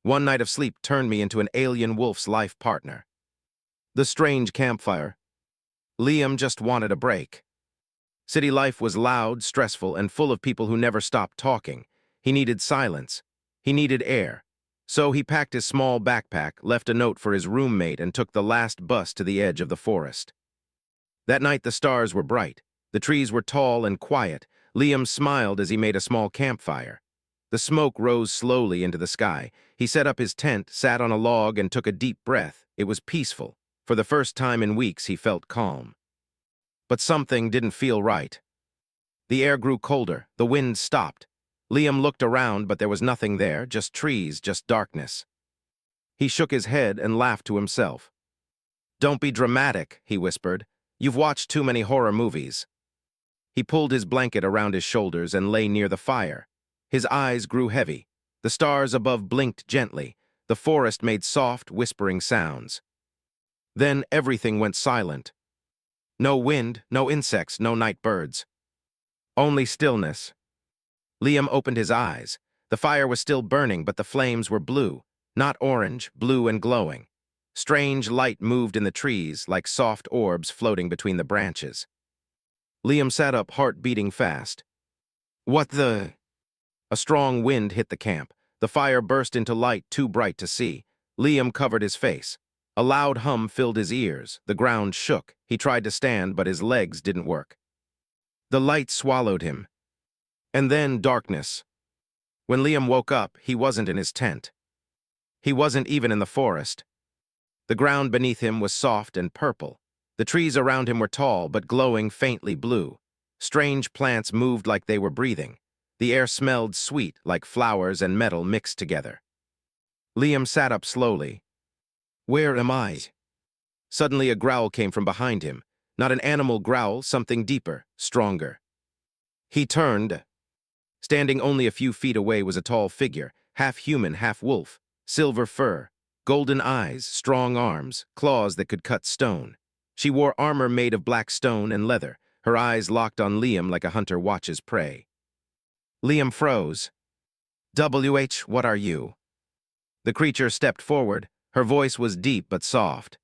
One night of sleep turned me into an alien wolf's life partner. The strange campfire. Liam just wanted a break. City life was loud, stressful, and full of people who never stopped talking. He needed silence. He needed air. So he packed his small backpack, left a note for his roommate, and took the last bus to the edge of the forest. That night the stars were bright. The trees were tall and quiet. Liam smiled as he made a small campfire. The smoke rose slowly into the sky. He set up his tent, sat on a log, and took a deep breath. It was peaceful. For the first time in weeks, he felt calm. But something didn't feel right. The air grew colder. The wind stopped. Liam looked around, but there was nothing there, just trees, just darkness. He shook his head and laughed to himself. "Don't be dramatic," he whispered. "You've watched too many horror movies." He pulled his blanket around his shoulders and lay near the fire. His eyes grew heavy. The stars above blinked gently. The forest made soft, whispering sounds. Then everything went silent. No wind, no insects, no night birds. Only stillness. Liam opened his eyes. The fire was still burning, but the flames were blue, not orange, blue and glowing. Strange light moved in the trees, like soft orbs floating between the branches. Liam sat up, heart beating fast. "What the—" A strong wind hit the camp. The fire burst into light too bright to see. Liam covered his face. A loud hum filled his ears. The ground shook. He tried to stand, but his legs didn't work. The light swallowed him. And then darkness. When Liam woke up, he wasn't in his tent. He wasn't even in the forest. The ground beneath him was soft and purple. The trees around him were tall, but glowing faintly blue. Strange plants moved like they were breathing. The air smelled sweet, like flowers and metal mixed together. Liam sat up slowly. "Where am I?" Suddenly a growl came from behind him. Not an animal growl, something deeper, stronger. He turned. Standing only a few feet away was a tall figure, half human, half wolf, silver fur, golden eyes, strong arms, claws that could cut stone. She wore armor made of black stone and leather, her eyes locked on Liam like a hunter watches prey. Liam froze. What are you?" The creature stepped forward. Her voice was deep but soft.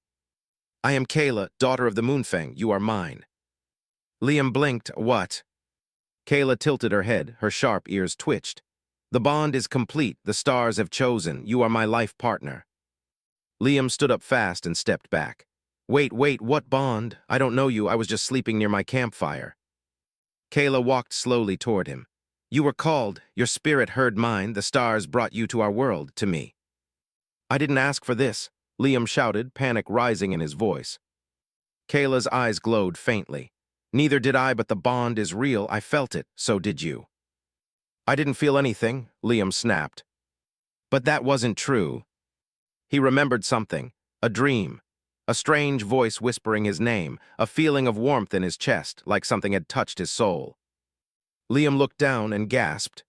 "I am Kayla, daughter of the Moonfang. You are mine." Liam blinked. "What?" Kayla tilted her head. Her sharp ears twitched. "The bond is complete. The stars have chosen. You are my life partner." Liam stood up fast and stepped back. Wait, what bond? I don't know you. I was just sleeping near my campfire." Kayla walked slowly toward him. "You were called. Your spirit heard mine. The stars brought you to our world, to me." "I didn't ask for this," Liam shouted, panic rising in his voice. Kayla's eyes glowed faintly. "Neither did I, but the bond is real. I felt it. So did you." "I didn't feel anything," Liam snapped. But that wasn't true. He remembered something, a dream, a strange voice whispering his name, a feeling of warmth in his chest, like something had touched his soul. Liam looked down and gasped.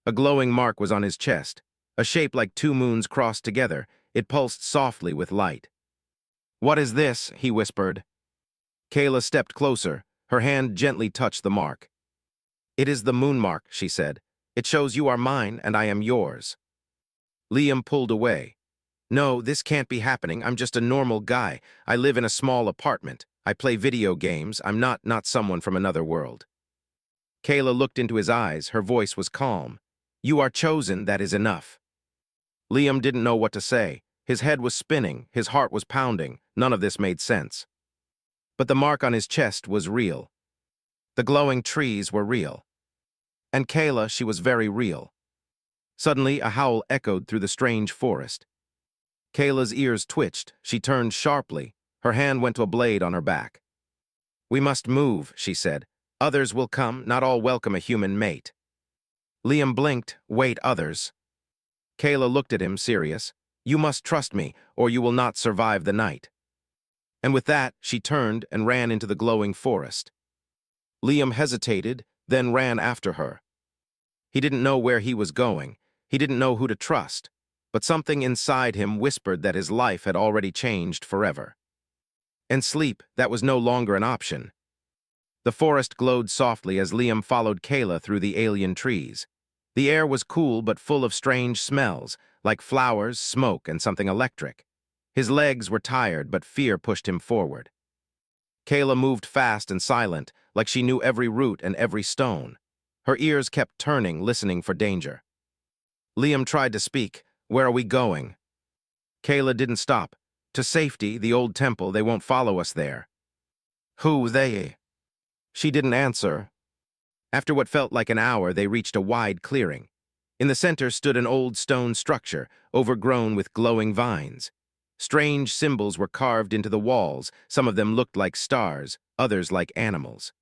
A glowing mark was on his chest, a shape like two moons crossed together. It pulsed softly with light. "What is this?" he whispered. Kayla stepped closer. Her hand gently touched the mark. "It is the moon mark," she said. "It shows you are mine and I am yours." Liam pulled away. "No, this can't be happening. I'm just a normal guy. I live in a small apartment. I play video games. I'm not someone from another world." Kayla looked into his eyes. Her voice was calm. "You are chosen. That is enough." Liam didn't know what to say. His head was spinning. His heart was pounding. None of this made sense. But the mark on his chest was real. The glowing trees were real. And Kayla, she was very real. Suddenly, a howl echoed through the strange forest. Kayla's ears twitched. She turned sharply. Her hand went to a blade on her back. "We must move," she said. "Others will come. Not all welcome a human mate." Liam blinked. "Wait, others?" Kayla looked at him, serious. "You must trust me, or you will not survive the night." And with that, she turned and ran into the glowing forest. Liam hesitated, then ran after her. He didn't know where he was going. He didn't know who to trust. But something inside him whispered that his life had already changed forever. And sleep, that was no longer an option. The forest glowed softly as Liam followed Kayla through the alien trees. The air was cool but full of strange smells, like flowers, smoke, and something electric. His legs were tired, but fear pushed him forward. Kayla moved fast and silent, like she knew every root and every stone. Her ears kept turning, listening for danger. Liam tried to speak. "Where are we going?" Kayla didn't stop. "To safety, the old temple. They won't follow us there." "Who they?" She didn't answer. After what felt like an hour, they reached a wide clearing. In the center stood an old stone structure, overgrown with glowing vines. Strange symbols were carved into the walls. Some of them looked like stars, others like animals.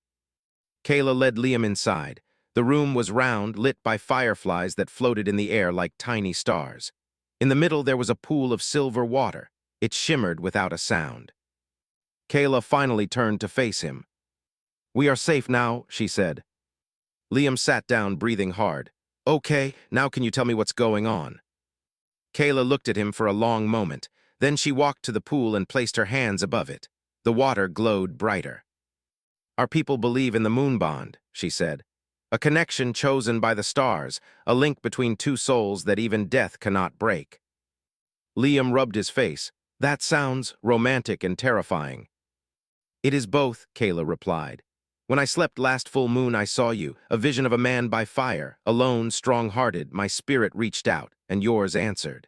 Kayla led Liam inside. The room was round, lit by fireflies that floated in the air like tiny stars. In the middle there was a pool of silver water. It shimmered without a sound. Kayla finally turned to face him. "We are safe now," she said. Liam sat down, breathing hard. "Okay, now can you tell me what's going on?" Kayla looked at him for a long moment. Then she walked to the pool and placed her hands above it. The water glowed brighter. "Our people believe in the moon bond," she said. "A connection chosen by the stars, a link between two souls that even death cannot break." Liam rubbed his face. "That sounds romantic and terrifying." "It is both," Kayla replied. "When I slept last full moon, I saw you, a vision of a man by fire, alone, strong-hearted. My spirit reached out, and yours answered."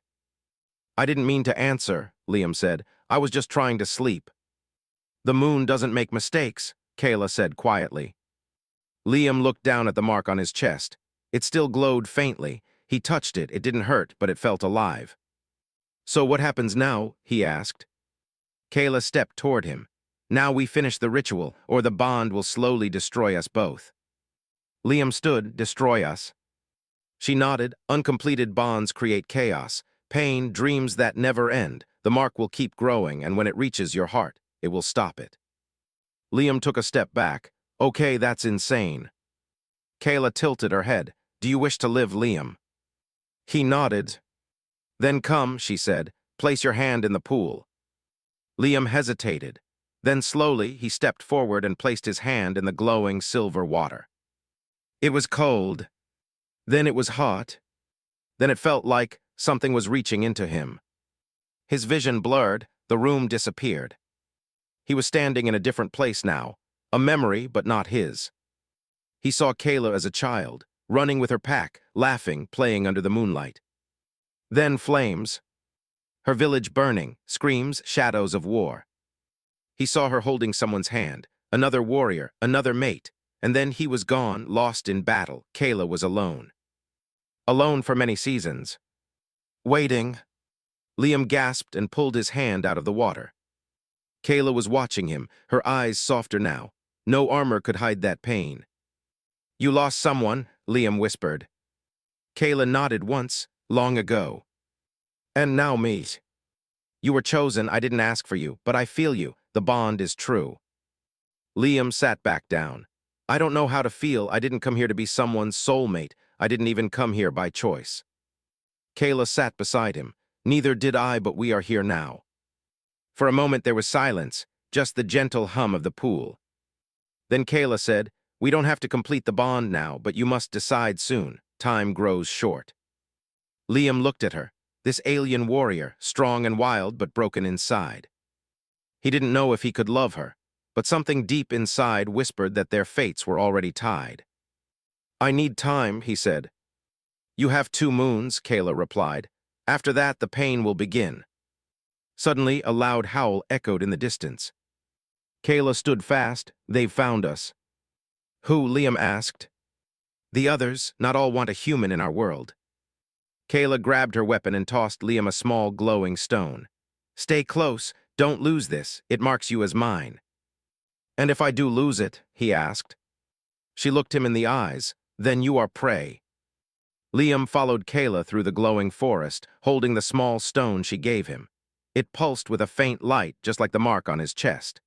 "I didn't mean to answer," Liam said. "I was just trying to sleep." "The moon doesn't make mistakes," Kayla said quietly. Liam looked down at the mark on his chest. It still glowed faintly. He touched it. It didn't hurt, but it felt alive. "So what happens now?" he asked. Kayla stepped toward him. "Now we finish the ritual, or the bond will slowly destroy us both." Liam stood. "Destroy us?" She nodded. "Uncompleted bonds create chaos, pain, dreams that never end. The mark will keep growing, and when it reaches your heart, it will stop it." Liam took a step back. "Okay, that's insane." Kayla tilted her head. "Do you wish to live, Liam?" He nodded. "Then come," she said. "Place your hand in the pool." Liam hesitated. Then slowly, he stepped forward and placed his hand in the glowing silver water. It was cold. Then it was hot. Then it felt like something was reaching into him. His vision blurred. The room disappeared. He was standing in a different place now, a memory, but not his. He saw Kayla as a child, running with her pack, laughing, playing under the moonlight. Then flames. Her village burning, screams, shadows of war. He saw her holding someone's hand, another warrior, another mate, and then he was gone, lost in battle. Kayla was alone. Alone for many seasons. Waiting. Liam gasped and pulled his hand out of the water. Kayla was watching him, her eyes softer now. No armor could hide that pain. "You lost someone," Liam whispered. Kayla nodded once, "Long ago." "And now meet. You were chosen, I didn't ask for you, but I feel you. The bond is true." Liam sat back down. "I don't know how to feel. I didn't come here to be someone's soulmate. I didn't even come here by choice." Kayla sat beside him. "Neither did I, but we are here now." For a moment there was silence, just the gentle hum of the pool. Then Kayla said, "We don't have to complete the bond now, but you must decide soon. Time grows short." Liam looked at her, this alien warrior, strong and wild but broken inside. He didn't know if he could love her, but something deep inside whispered that their fates were already tied. "I need time," he said. "You have 2 moons," Kayla replied. "After that, the pain will begin." Suddenly, a loud howl echoed in the distance. Kayla stood fast. "They've found us." "Who?" Liam asked. "The others. Not all want a human in our world." Kayla grabbed her weapon and tossed Liam a small, glowing stone. "Stay close. Don't lose this. It marks you as mine." "And if I do lose it?" he asked. She looked him in the eyes. "Then you are prey." Liam followed Kayla through the glowing forest, holding the small stone she gave him. It pulsed with a faint light, just like the mark on his chest.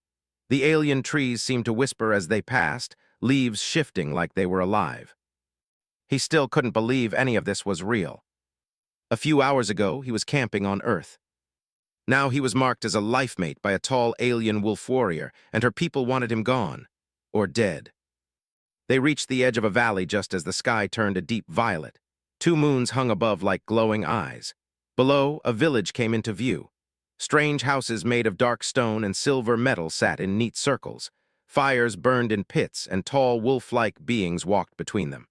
The alien trees seemed to whisper as they passed, leaves shifting like they were alive. He still couldn't believe any of this was real. A few hours ago, he was camping on Earth. Now he was marked as a life-mate by a tall alien wolf warrior, and her people wanted him gone, or dead. They reached the edge of a valley just as the sky turned a deep violet. Two moons hung above like glowing eyes. Below, a village came into view. Strange houses made of dark stone and silver metal sat in neat circles. Fires burned in pits, and tall wolf-like beings walked between them.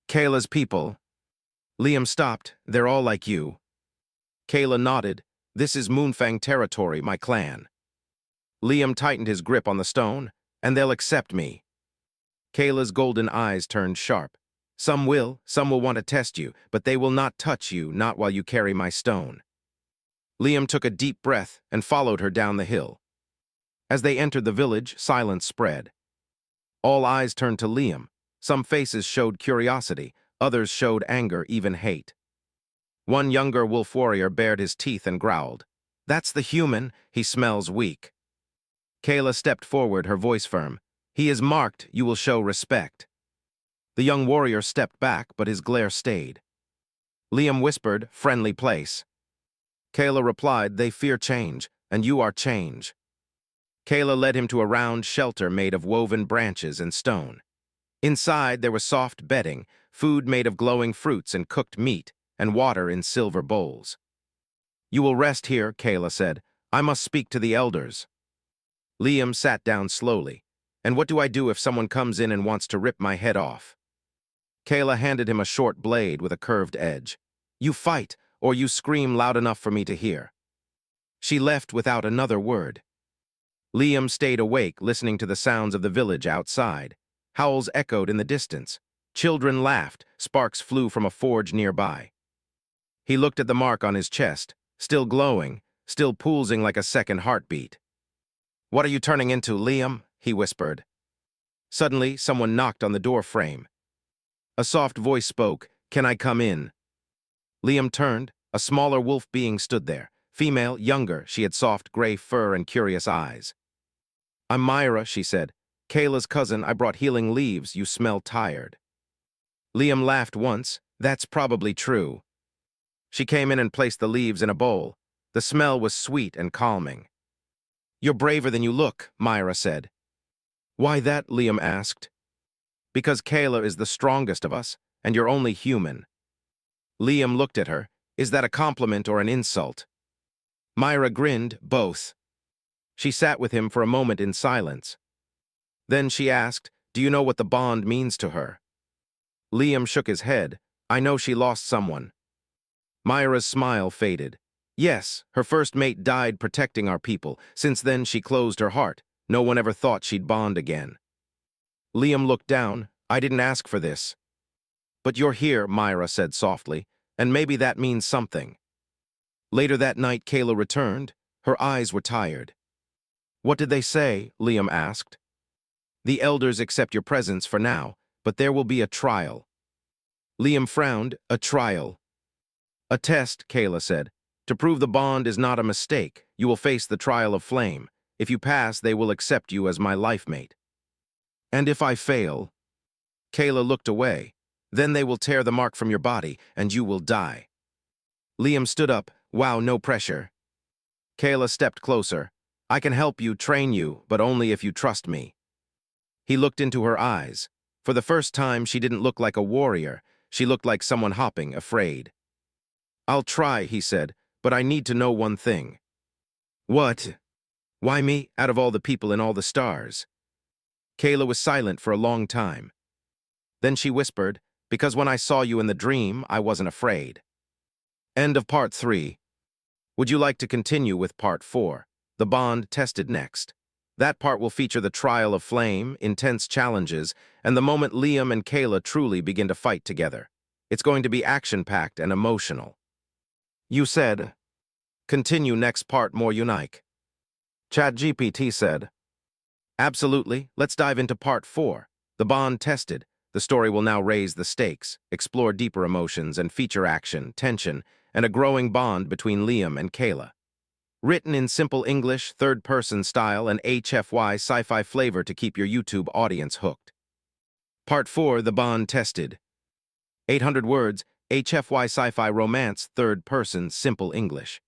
Kayla's people. Liam stopped. They're all like you. Kayla nodded. This is Moonfang territory, my clan. Liam tightened his grip on the stone. And they'll accept me. Kayla's golden eyes turned sharp. Some will want to test you, but they will not touch you, not while you carry my stone. Liam took a deep breath and followed her down the hill. As they entered the village, silence spread. All eyes turned to Liam. Some faces showed curiosity, others showed anger, even hate. One younger wolf warrior bared his teeth and growled. That's the human, he smells weak. Kayla stepped forward, her voice firm. He is marked, you will show respect. The young warrior stepped back, but his glare stayed. Liam whispered, friendly place. Kayla replied, they fear change, and you are change. Kayla led him to a round shelter made of woven branches and stone. Inside there was soft bedding, food made of glowing fruits and cooked meat, and water in silver bowls. You will rest here, Kayla said. I must speak to the elders. Liam sat down slowly. And what do I do if someone comes in and wants to rip my head off? Kayla handed him a short blade with a curved edge. You fight, or you scream loud enough for me to hear. She left without another word. Liam stayed awake, listening to the sounds of the village outside. Howls echoed in the distance. Children laughed, sparks flew from a forge nearby. He looked at the mark on his chest, still glowing, still pulsing like a second heartbeat. What are you turning into, Liam? He whispered. Suddenly, someone knocked on the door frame. A soft voice spoke, Can I come in? Liam turned. A smaller wolf being stood there. Female, younger, she had soft gray fur and curious eyes. I'm Myra, she said. Kayla's cousin, I brought healing leaves, you smell tired. Liam laughed once. That's probably true. She came in and placed the leaves in a bowl. The smell was sweet and calming. You're braver than you look, Myra said. Why that? Liam asked. Because Kayla is the strongest of us, and you're only human. Liam looked at her. Is that a compliment or an insult? Myra grinned, both. She sat with him for a moment in silence. Then she asked, Do you know what the bond means to her? Liam shook his head. I know she lost someone. Myra's smile faded. Yes, her first mate died protecting our people. Since then, she closed her heart. No one ever thought she'd bond again. Liam looked down. I didn't ask for this. But you're here, Myra said softly, and maybe that means something. Later that night, Kayla returned. Her eyes were tired. What did they say? Liam asked. The elders accept your presence for now, but there will be a trial. Liam frowned. A trial. A test, Kayla said. To prove the bond is not a mistake, you will face the trial of flame. If you pass, they will accept you as my life mate. And if I fail? Kayla looked away. Then they will tear the mark from your body, and you will die. Liam stood up. Wow, no pressure. Kayla stepped closer. I can help you, train you, but only if you trust me. He looked into her eyes. For the first time, she didn't look like a warrior. She looked like someone hopping, afraid. I'll try, he said, but I need to know one thing. What? Why me, out of all the people in all the stars? Kayla was silent for a long time. Then she whispered, Because when I saw you in the dream, I wasn't afraid. End of part 3. Would you like to continue with part 4? The bond tested next. That part will feature the trial of flame, intense challenges, and the moment Liam and Kayla truly begin to fight together. It's going to be action-packed and emotional. You said, continue next part more unique. ChatGPT said, absolutely, let's dive into part 4. The bond tested. The story will now raise the stakes, explore deeper emotions, and feature action, tension, and a growing bond between Liam and Kayla. Written in simple English, third-person style, and HFY Sci-Fi flavor to keep your YouTube audience hooked. Part 4, The Bond Tested. 800 words, HFY Sci-Fi romance, third-person, simple English.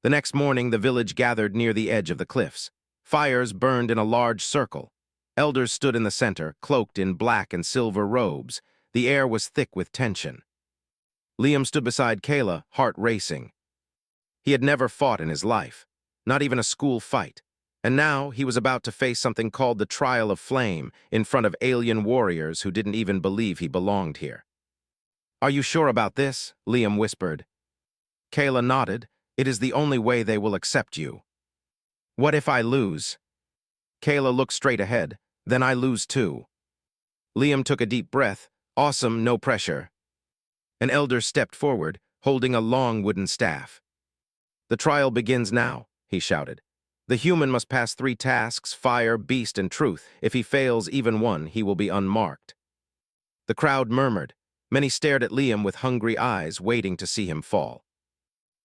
The next morning, the village gathered near the edge of the cliffs. Fires burned in a large circle. Elders stood in the center, cloaked in black and silver robes. The air was thick with tension. Liam stood beside Kayla, heart racing. He had never fought in his life, not even a school fight. And now he was about to face something called the Trial of Flame in front of alien warriors who didn't even believe he belonged here. "Are you sure about this?" Liam whispered. Kayla nodded. "It is the only way they will accept you." "What if I lose?" Kayla looked straight ahead. "Then I lose too." Liam took a deep breath. "Awesome, no pressure." An elder stepped forward, holding a long wooden staff. "The trial begins now," he shouted. "The human must pass 3 tasks, fire, beast, and truth. If he fails even one, he will be unmarked." The crowd murmured. Many stared at Liam with hungry eyes, waiting to see him fall.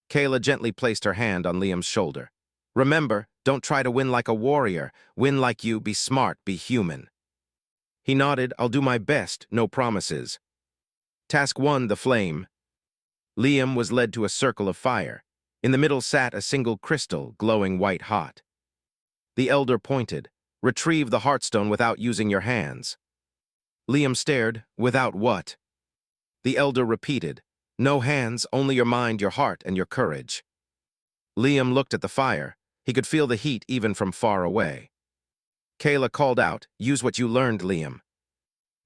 Kayla gently placed her hand on Liam's shoulder. "Remember, don't try to win like a warrior. Win like you, be smart, be human." He nodded. "I'll do my best, no promises." Task 1, the flame. Liam was led to a circle of fire. In the middle sat a single crystal, glowing white-hot. The elder pointed. "Retrieve the heartstone without using your hands." Liam stared. "Without what?" The elder repeated. "No hands, only your mind, your heart, and your courage." Liam looked at the fire. He could feel the heat even from far away. Kayla called out, "Use what you learned, Liam."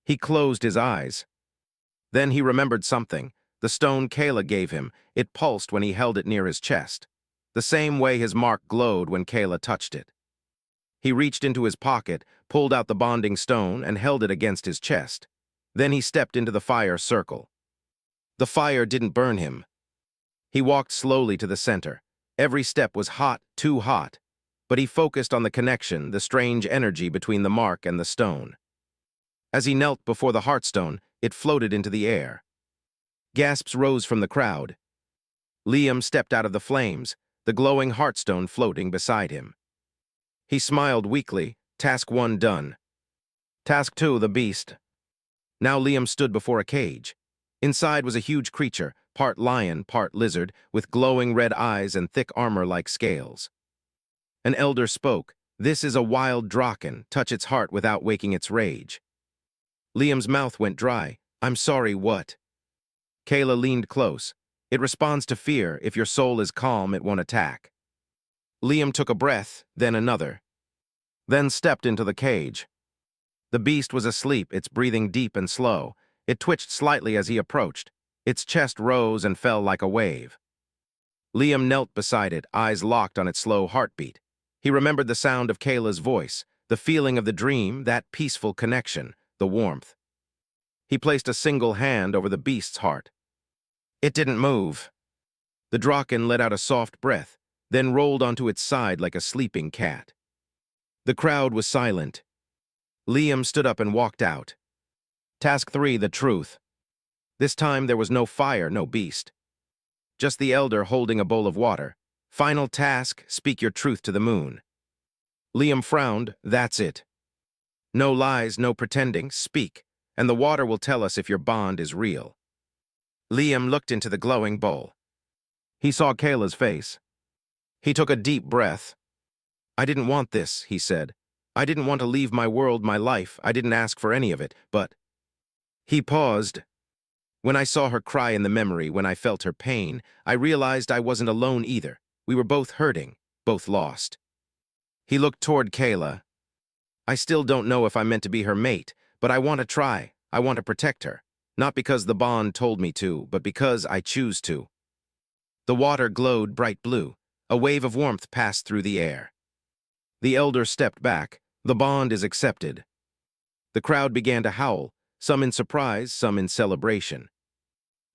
He closed his eyes. Then he remembered something. The stone Kayla gave him. It pulsed when he held it near his chest, the same way his mark glowed when Kayla touched it. He reached into his pocket, pulled out the bonding stone, and held it against his chest. Then he stepped into the fire circle. The fire didn't burn him. He walked slowly to the center. Every step was hot, too hot. But he focused on the connection, the strange energy between the mark and the stone. As he knelt before the heartstone, it floated into the air. Gasps rose from the crowd. Liam stepped out of the flames, the glowing heartstone floating beside him. He smiled weakly. Task 1 done. Task 2, the beast. Now Liam stood before a cage. Inside was a huge creature, part lion, part lizard, with glowing red eyes and thick armor like scales. An elder spoke. "This is a wild draken. Touch its heart without waking its rage." Liam's mouth went dry. "I'm sorry, what?" Kayla leaned close. "It responds to fear. If your soul is calm, it won't attack." Liam took a breath, then another. Then stepped into the cage. The beast was asleep, its breathing deep and slow. It twitched slightly as he approached. Its chest rose and fell like a wave. Liam knelt beside it, eyes locked on its slow heartbeat. He remembered the sound of Kayla's voice, the feeling of the dream, that peaceful connection, the warmth. He placed a single hand over the beast's heart. It didn't move. The draken let out a soft breath, then rolled onto its side like a sleeping cat. The crowd was silent. Liam stood up and walked out. Task 3, the truth. This time there was no fire, no beast. Just the elder holding a bowl of water. Final task, speak your truth to the moon. Liam frowned. That's it. No lies, no pretending, speak, and the water will tell us if your bond is real. Liam looked into the glowing bowl. He saw Kayla's face. He took a deep breath. "I didn't want this," he said. "I didn't want to leave my world, my life. I didn't ask for any of it, but—" He paused. "When I saw her cry in the memory, when I felt her pain, I realized I wasn't alone either. We were both hurting, both lost." He looked toward Kayla. "I still don't know if I'm meant to be her mate, but I want to try. I want to protect her. Not because the bond told me to, but because I choose to." The water glowed bright blue. A wave of warmth passed through the air. The elder stepped back. The bond is accepted. The crowd began to howl, some in surprise, some in celebration.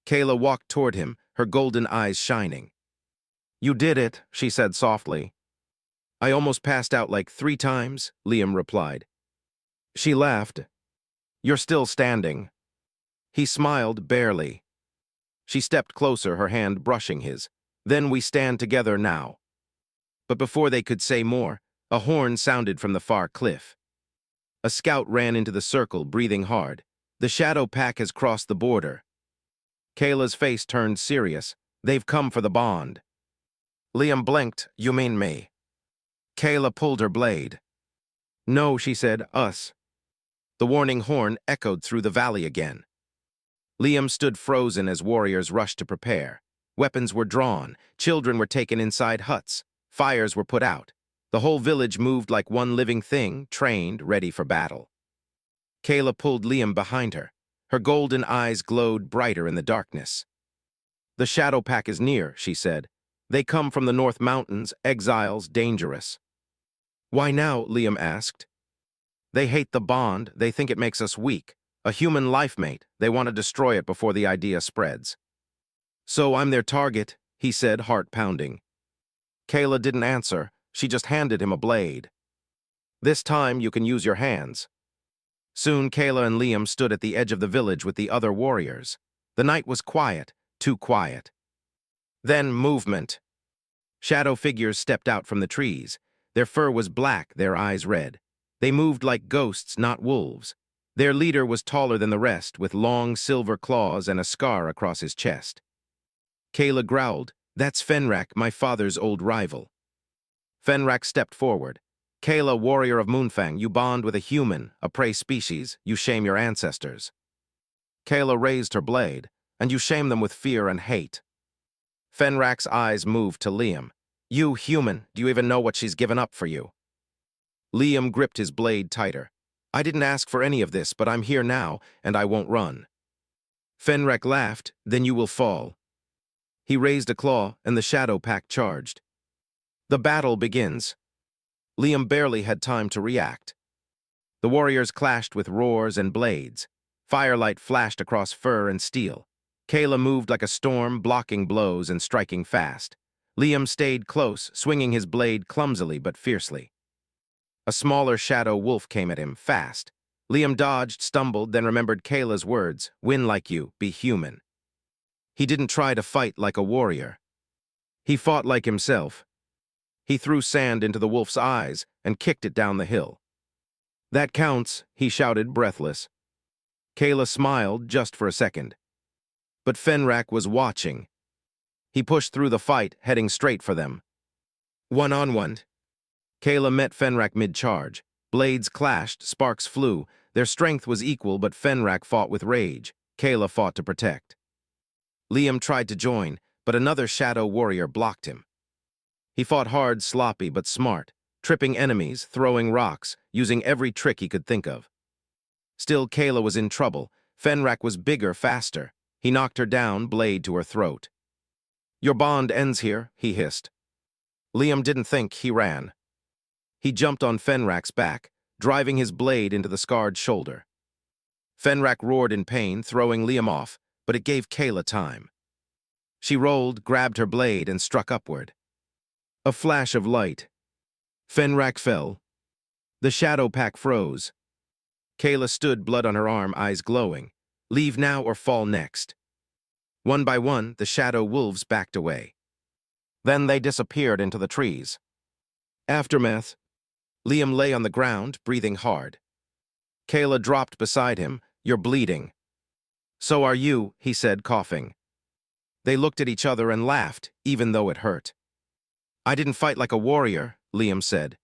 Kayla walked toward him, her golden eyes shining. "You did it," she said softly. "I almost passed out like 3 times," Liam replied. She laughed. "You're still standing." He smiled barely. She stepped closer, her hand brushing his. "Then we stand together now." But before they could say more, a horn sounded from the far cliff. A scout ran into the circle, breathing hard. "The shadow pack has crossed the border." Kayla's face turned serious. "They've come for the bond." Liam blinked. "You mean me?" Kayla pulled her blade. "No," she said, "us." The warning horn echoed through the valley again. Liam stood frozen as warriors rushed to prepare. Weapons were drawn, children were taken inside huts, fires were put out. The whole village moved like one living thing, trained, ready for battle. Kayla pulled Liam behind her. Her golden eyes glowed brighter in the darkness. "The Shadow Pack is near," she said. "They come from the North Mountains, exiles, dangerous." "Why now?" Liam asked. "They hate the bond, they think it makes us weak. A human life mate, they want to destroy it before the idea spreads." "So I'm their target," he said, heart pounding. Kayla didn't answer, she just handed him a blade. "This time you can use your hands." Soon Kayla and Liam stood at the edge of the village with the other warriors. The night was quiet, too quiet. Then movement. Shadow figures stepped out from the trees. Their fur was black, their eyes red. They moved like ghosts, not wolves. Their leader was taller than the rest, with long silver claws and a scar across his chest. Kayla growled, "That's Fenrak, my father's old rival." Fenrak stepped forward. "Kayla, warrior of Moonfang, you bond with a human, a prey species, you shame your ancestors." Kayla raised her blade, "And you shame them with fear and hate." Fenrak's eyes moved to Liam. "You, human, do you even know what she's given up for you?" Liam gripped his blade tighter. "I didn't ask for any of this, but I'm here now, and I won't run." Fenrak laughed, "Then you will fall." He raised a claw, and the Shadow Pack charged. The battle begins. Liam barely had time to react. The warriors clashed with roars and blades. Firelight flashed across fur and steel. Kayla moved like a storm, blocking blows and striking fast. Liam stayed close, swinging his blade clumsily but fiercely. A smaller shadow wolf came at him, fast. Liam dodged, stumbled, then remembered Kayla's words, "Win like you, be human." He didn't try to fight like a warrior. He fought like himself. He threw sand into the wolf's eyes and kicked it down the hill. "That counts," he shouted, breathless. Kayla smiled just for a second. But Fenrak was watching. He pushed through the fight, heading straight for them. One-on-one. Kayla met Fenrak mid-charge. Blades clashed, sparks flew. Their strength was equal, but Fenrak fought with rage. Kayla fought to protect. Liam tried to join, but another shadow warrior blocked him. He fought hard, sloppy, but smart, tripping enemies, throwing rocks, using every trick he could think of. Still, Kayla was in trouble. Fenrak was bigger, faster. He knocked her down, blade to her throat. "Your bond ends here," he hissed. Liam didn't think, he ran. He jumped on Fenrak's back, driving his blade into the scarred shoulder. Fenrak roared in pain, throwing Liam off, but it gave Kayla time. She rolled, grabbed her blade, and struck upward. A flash of light. Fenrak fell. The Shadow Pack froze. Kayla stood, blood on her arm, eyes glowing. Leave now or fall next. One by one, the shadow wolves backed away. Then they disappeared into the trees. Aftermath. Liam lay on the ground, breathing hard. Kayla dropped beside him. "You're bleeding." "So are you," he said, coughing. They looked at each other and laughed, even though it hurt. "I didn't fight like a warrior," Liam said.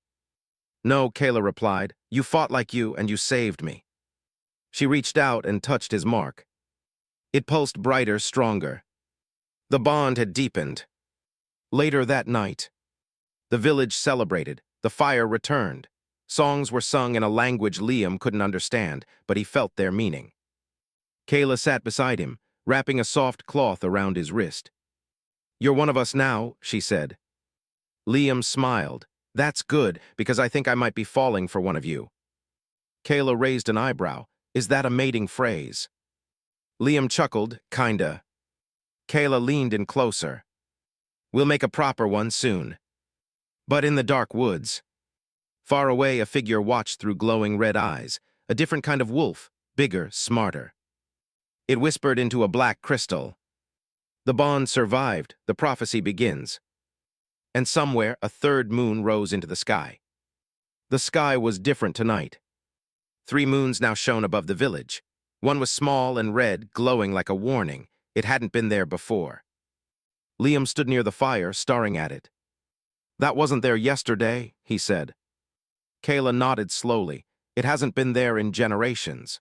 "No," Kayla replied. "You fought like you, and you saved me." She reached out and touched his mark. It pulsed brighter, stronger. The bond had deepened. Later that night, the village celebrated. The fire returned. Songs were sung in a language Liam couldn't understand, but he felt their meaning. Kayla sat beside him, wrapping a soft cloth around his wrist. "You're one of us now," she said. Liam smiled. "That's good, because I think I might be falling for one of you." Kayla raised an eyebrow. "Is that a mating phrase?" Liam chuckled, "Kinda." Kayla leaned in closer. "We'll make a proper one soon." But in the dark woods. Far away, a figure watched through glowing red eyes, a different kind of wolf, bigger, smarter. It whispered into a black crystal. The bond survived, the prophecy begins. And somewhere, a third moon rose into the sky. The sky was different tonight. 3 moons now shone above the village. One was small and red, glowing like a warning. It hadn't been there before. Liam stood near the fire, staring at it. "That wasn't there yesterday," he said. Kayla nodded slowly. "It hasn't been there in generations."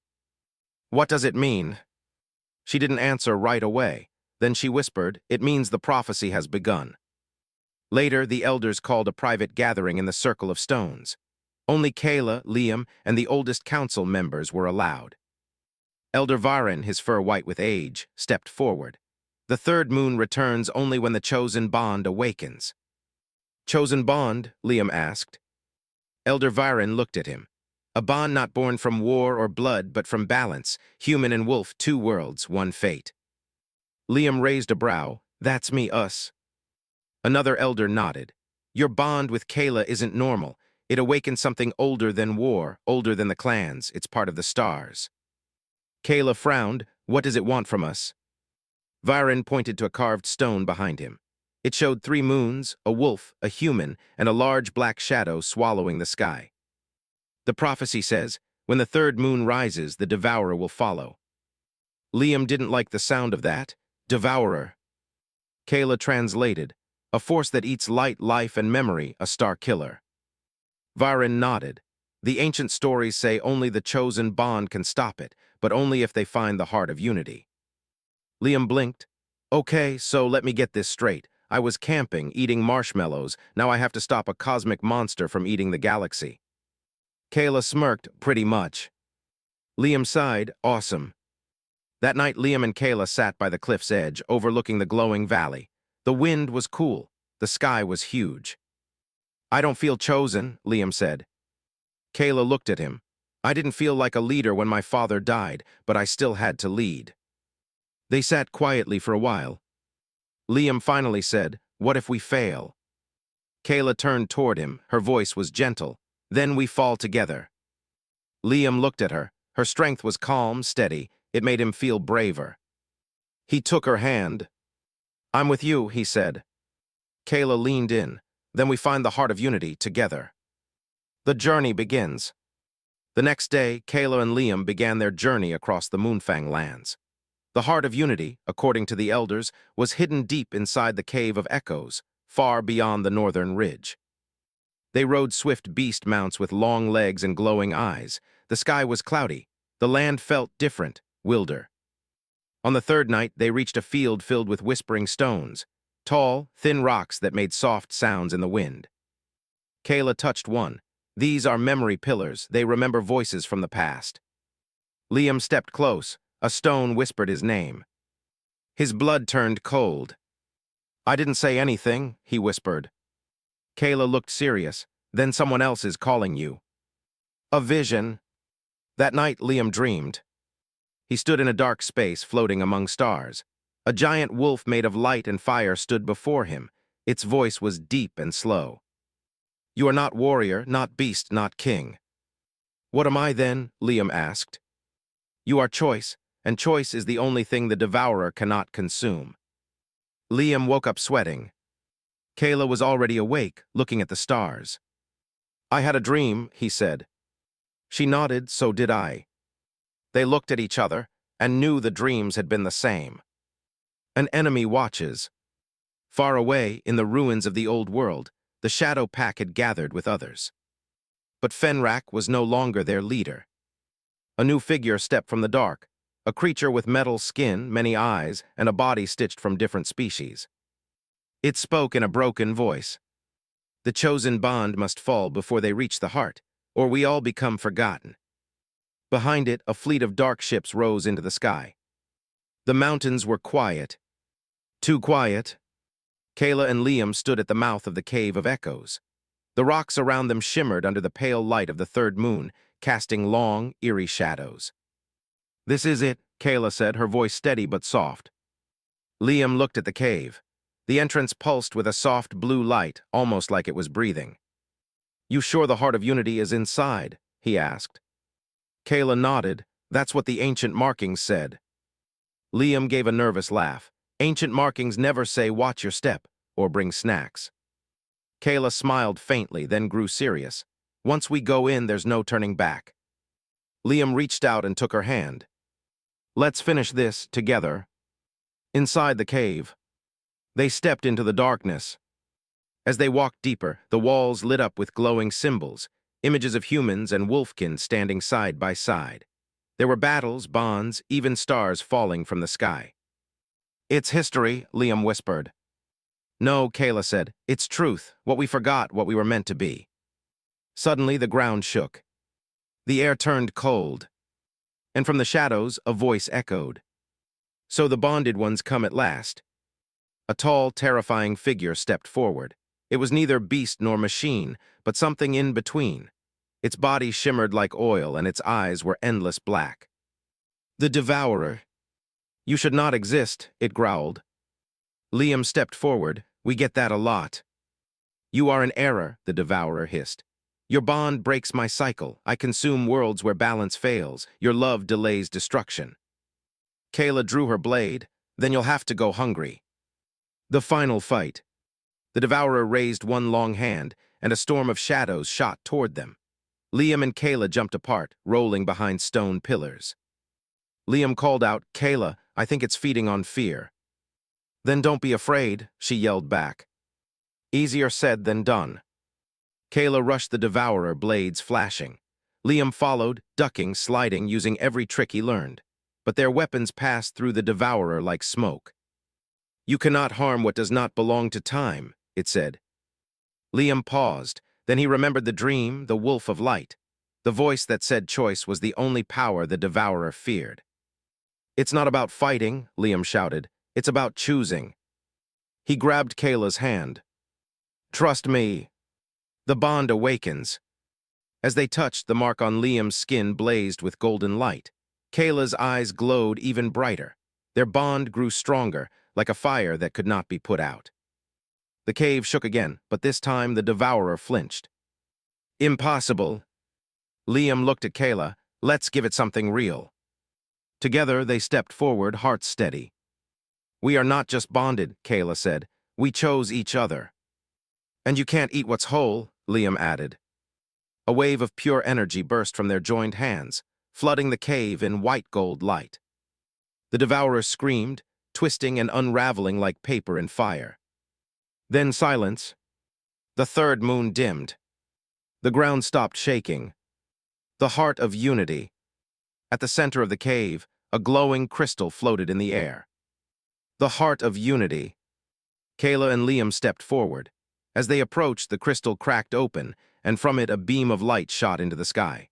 "What does it mean?" She didn't answer right away. Then she whispered, "It means the prophecy has begun." Later, the elders called a private gathering in the Circle of Stones. Only Kayla, Liam, and the oldest council members were allowed. Elder Varen, his fur white with age, stepped forward. The third moon returns only when the chosen bond awakens. "Chosen bond?" Liam asked. Elder Varen looked at him. "A bond not born from war or blood, but from balance, human and wolf, two worlds, one fate." Liam raised a brow. "That's me, us." Another elder nodded. "Your bond with Kayla isn't normal. It awakens something older than war, older than the clans. It's part of the stars." Kayla frowned. "What does it want from us?" Varen pointed to a carved stone behind him. It showed 3 moons, a wolf, a human, and a large black shadow swallowing the sky. "The prophecy says, when the third moon rises, the devourer will follow." Liam didn't like the sound of that. Devourer. Kayla translated, "A force that eats light, life, and memory, a star killer." Varen nodded. "The ancient stories say only the chosen bond can stop it, but only if they find the heart of unity." Liam blinked. "Okay, so let me get this straight. I was camping, eating marshmallows. Now I have to stop a cosmic monster from eating the galaxy." Kayla smirked, "Pretty much." Liam sighed, "Awesome." That night, Liam and Kayla sat by the cliff's edge, overlooking the glowing valley. The wind was cool. The sky was huge. "I don't feel chosen," Liam said. Kayla looked at him. "I didn't feel like a leader when my father died, but I still had to lead." They sat quietly for a while. Liam finally said, "What if we fail?" Kayla turned toward him. Her voice was gentle. "Then we fall together." Liam looked at her. Her strength was calm, steady. It made him feel braver. He took her hand. "I'm with you," he said. Kayla leaned in. "Then we find the heart of unity together." The journey begins. The next day, Kayla and Liam began their journey across the Moonfang lands. The heart of unity, according to the elders, was hidden deep inside the Cave of Echoes, far beyond the northern ridge. They rode swift beast mounts with long legs and glowing eyes. The sky was cloudy. The land felt different, wilder. On the third night, they reached a field filled with whispering stones, tall, thin rocks that made soft sounds in the wind. Kayla touched one. "These are memory pillars. They remember voices from the past." Liam stepped close. A stone whispered his name. His blood turned cold. "I didn't say anything," he whispered. Kayla looked serious. "Then someone else is calling you." "A vision." That night, Liam dreamed. He stood in a dark space floating among stars. A giant wolf made of light and fire stood before him. Its voice was deep and slow. "You are not warrior, not beast, not king." "What am I then?" Liam asked. "You are choice, and choice is the only thing the devourer cannot consume." Liam woke up sweating. Kayla was already awake, looking at the stars. "I had a dream," he said. She nodded, so did I. They looked at each other and knew the dreams had been the same. An enemy watches. Far away, in the ruins of the old world, the Shadow Pack had gathered with others. But Fenrak was no longer their leader. A new figure stepped from the dark, a creature with metal skin, many eyes, and a body stitched from different species. It spoke in a broken voice. "The chosen bond must fall before they reach the heart, or we all become forgotten." Behind it, a fleet of dark ships rose into the sky. The mountains were quiet. Too quiet. Kayla and Liam stood at the mouth of the Cave of Echoes. The rocks around them shimmered under the pale light of the third moon, casting long, eerie shadows. "This is it," Kayla said, her voice steady but soft. Liam looked at the cave. The entrance pulsed with a soft blue light, almost like it was breathing. "You sure the heart of unity is inside?" he asked. Kayla nodded. "That's what the ancient markings said." Liam gave a nervous laugh. "Ancient markings never say watch your step or bring snacks." Kayla smiled faintly, then grew serious. "Once we go in, there's no turning back." Liam reached out and took her hand. "Let's finish this together." Inside the cave, they stepped into the darkness. As they walked deeper, the walls lit up with glowing symbols, images of humans and wolfkin standing side by side. There were battles, bonds, even stars falling from the sky. "It's history," Liam whispered. "No," Kayla said. "It's truth, what we forgot, what we were meant to be." Suddenly, the ground shook. The air turned cold. And from the shadows, a voice echoed. "So the bonded ones come at last." A tall, terrifying figure stepped forward. It was neither beast nor machine, but something in between. Its body shimmered like oil, and its eyes were endless black. "The Devourer." "You should not exist," it growled. Liam stepped forward. "We get that a lot." "You are in error," the Devourer hissed. "Your bond breaks my cycle. I consume worlds where balance fails. Your love delays destruction." Kayla drew her blade. "Then you'll have to go hungry." The final fight. The Devourer raised one long hand, and a storm of shadows shot toward them. Liam and Kayla jumped apart, rolling behind stone pillars. Liam called out, "Kayla, I think it's feeding on fear." "Then don't be afraid," she yelled back. Easier said than done. Kayla rushed the Devourer, blades flashing. Liam followed, ducking, sliding, using every trick he learned. But their weapons passed through the Devourer like smoke. "You cannot harm what does not belong to time," it said. Liam paused. Then he remembered the dream, the wolf of light. The voice that said choice was the only power the Devourer feared. "It's not about fighting," Liam shouted. "It's about choosing." He grabbed Kayla's hand. "Trust me." The bond awakens. As they touched, the mark on Liam's skin blazed with golden light. Kayla's eyes glowed even brighter. Their bond grew stronger, like a fire that could not be put out. The cave shook again, but this time the Devourer flinched. "Impossible." Liam looked at Kayla. "Let's give it something real." Together, they stepped forward, hearts steady. "We are not just bonded," Kayla said. "We chose each other." "And you can't eat what's whole," Liam added. A wave of pure energy burst from their joined hands, flooding the cave in white gold light. The Devourer screamed, twisting and unraveling like paper in fire. Then silence. The third moon dimmed. The ground stopped shaking. The heart of unity. At the center of the cave, a glowing crystal floated in the air. The heart of unity. Kayla and Liam stepped forward. As they approached, the crystal cracked open, and from it a beam of light shot into the sky.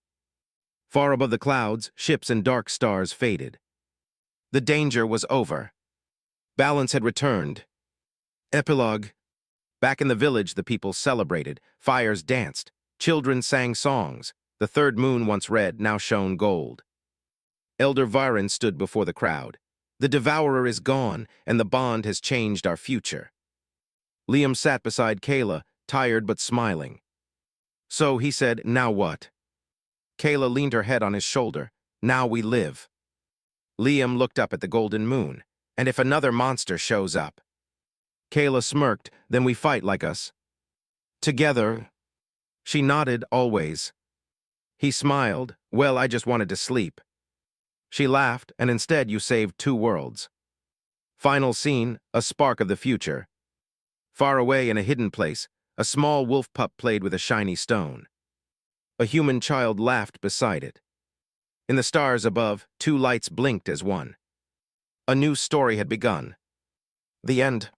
Far above the clouds, ships and dark stars faded. The danger was over. Balance had returned. Epilogue. Back in the village, the people celebrated. Fires danced. Children sang songs. The third moon, once red, now shone gold. Elder Viren stood before the crowd. "The Devourer is gone, and the bond has changed our future." Liam sat beside Kayla, tired but smiling. "So," he said, "now what?" Kayla leaned her head on his shoulder. "Now we live." Liam looked up at the golden moon. "And if another monster shows up?" Kayla smirked. "Then we fight like us." "Together." She nodded, "Always." He smiled. "Well, I just wanted to sleep." She laughed, "And instead you saved 2 worlds. Final scene, a spark of the future. Far away in a hidden place, a small wolf pup played with a shiny stone. A human child laughed beside it. In the stars above, 2 lights blinked as one. A new story had begun. The end.